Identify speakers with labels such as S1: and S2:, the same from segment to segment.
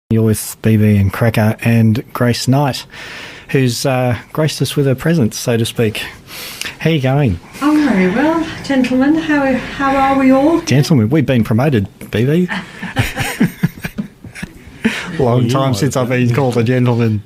S1: You're with BB and Cracker and Grace Knight, who's graced us with her presence, so to speak. How are you going?
S2: I'm very well, gentlemen. How are we all?
S1: Gentlemen, we've been promoted, BB. Long time since I've been called a gentleman.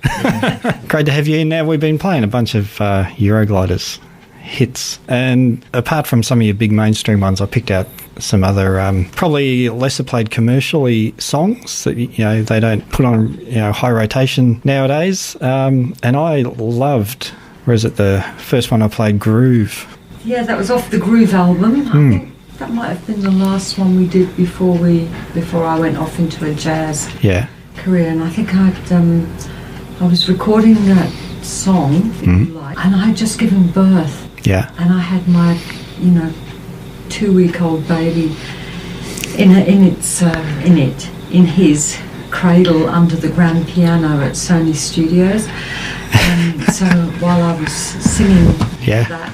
S1: Great to have you in now. We've been playing a bunch of Eurogliders hits, and apart from some of your big mainstream ones, I picked out some other probably lesser played commercially songs that they don't put on high rotation nowadays. And I loved, where is it, the first one I played, Groove.
S2: Yeah, that was off the Groove album. I think that might have been the last one we did before I went off into a jazz career. And I think I was recording that song, if you like, and I had just given birth.
S1: Yeah.
S2: And I had my 2-week-old baby in his cradle under the grand piano at Sony Studios. So while I was singing that,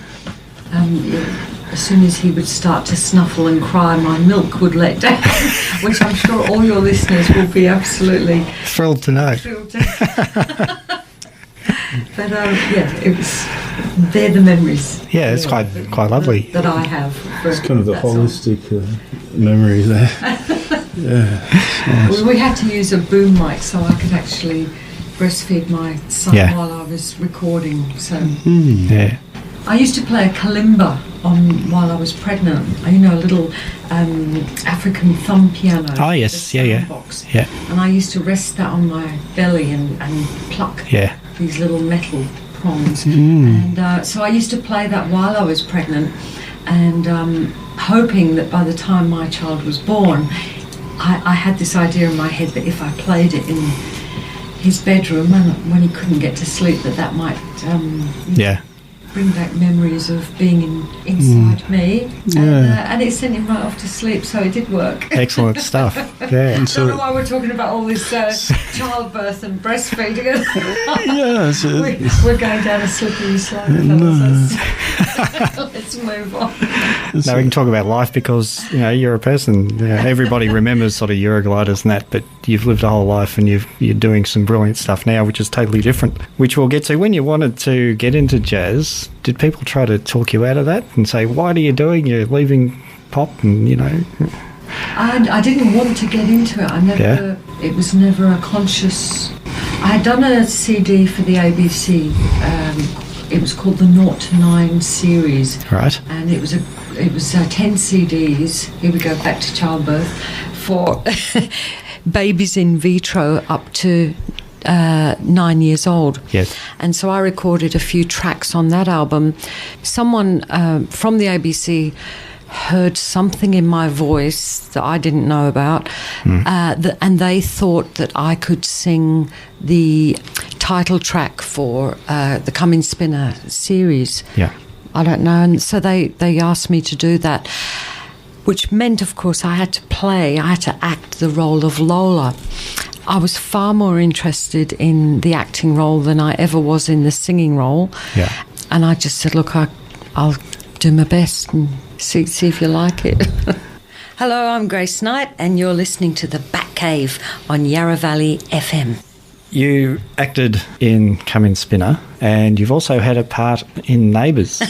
S2: as soon as he would start to snuffle and cry, my milk would let down, which I'm sure all your listeners will be absolutely
S1: thrilled to know.
S2: But it was. They're the memories.
S1: Yeah, it's quite lovely.
S2: That I have.
S3: It's kind of the holistic memory there.
S2: Nice. We had to use a boom mic so I could actually breastfeed my son while I was recording. So I used to play a kalimba while I was pregnant. A little African thumb piano.
S1: Oh yes,
S2: box.
S1: Yeah.
S2: And I used to rest that on my belly and pluck these little metal prongs. And so I used to play that while I was pregnant, and hoping that by the time my child was born, I had this idea in my head that if I played it in his bedroom and when he couldn't get to sleep, that might bring back memories of being inside me. And it sent him right off to sleep, so it did work.
S1: Excellent stuff. Yeah.
S2: I don't know why we're talking about all this childbirth and breastfeeding. We're going down a slippery slope. Let's move on.
S1: No, we can talk about life because you're a person. Everybody remembers sort of Eurogliders and that, but you've lived a whole life and you're doing some brilliant stuff now, which is totally different, which we'll get to. When you wanted to get into jazz, did people try to talk you out of that and say, what are you doing? You're leaving pop and,
S2: I didn't want to get into it. It was never a conscious... I had done a CD for the ABC. It was called the 0 to 9 series.
S1: Right.
S2: And it was 10 CDs. Here we go, back to childbirth. For babies in vitro up to 9 years old.
S1: Yes.
S2: And so I recorded a few tracks on that album. Someone from the ABC heard something in my voice that I didn't know about, and they thought that I could sing the title track for the Come In Spinner series.
S1: Yeah.
S2: I don't know. And so they asked me to do that, which meant, of course, I had to act the role of Lola. I was far more interested in the acting role than I ever was in the singing role.
S1: Yeah.
S2: And I just said, look, I'll do my best and see if you like it. Hello, I'm Grace Knight, and you're listening to The Bat Cave on Yarra Valley FM.
S1: You acted in Come In Spinner, and you've also had a part in Neighbours.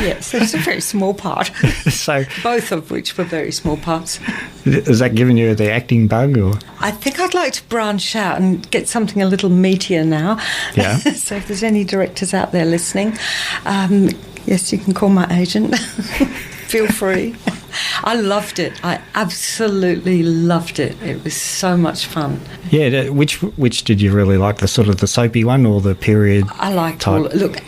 S2: Yes, it was a very small part.
S1: So
S2: both of which were very small parts.
S1: Has that given you the acting bug? Or?
S2: I think I'd like to branch out and get something a little meatier now.
S1: Yeah.
S2: So if there's any directors out there listening, yes, you can call my agent. Feel free. I loved it. I absolutely loved it. It was so much fun.
S1: Yeah. Which did you really like? The sort of the soapy one or the period?
S2: I liked
S1: type?
S2: all. Look,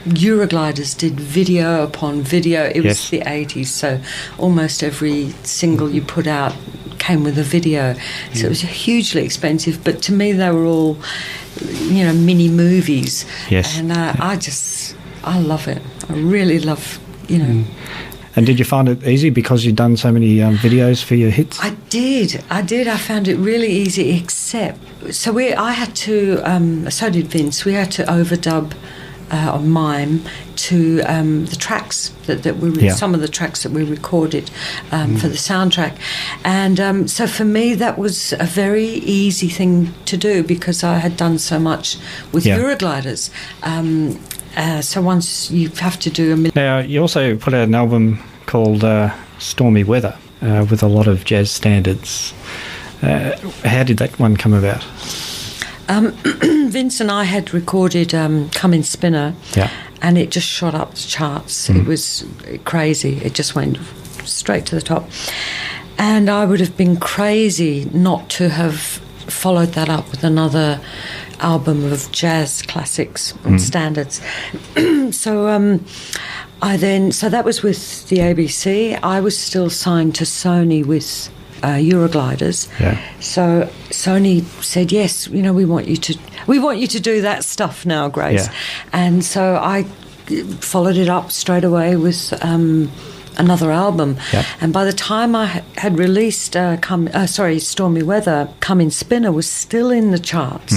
S2: Eurogliders did video upon video. It was the 80s, so almost every single you put out came with a video. So it was hugely expensive, but to me they were all, mini movies.
S1: Yes.
S2: And I love it. I really love,
S1: And did you find it easy because you'd done so many videos for your hits?
S2: I did. I found it really easy, except... So I had to... so did Vince. We had to overdub or mime to the tracks that we some of the tracks that we recorded for the soundtrack, and so for me that was a very easy thing to do because I had done so much with Eurogliders. So once you have to do
S1: Now you also put out an album called Stormy Weather with a lot of jazz standards. How did that one come about?
S2: Vince and I had recorded Come In Spinner, and it just shot up the charts. It was crazy. It just went straight to the top. And I would have been crazy not to have followed that up with another album of jazz classics and standards. So that was with the ABC. I was still signed to Sony with Eurogliders. So Sony said, yes, we want you to do that stuff now, Grace. And so I followed it up straight away with another album. And by the time I had released Stormy Weather, Come In Spinner was still in the charts.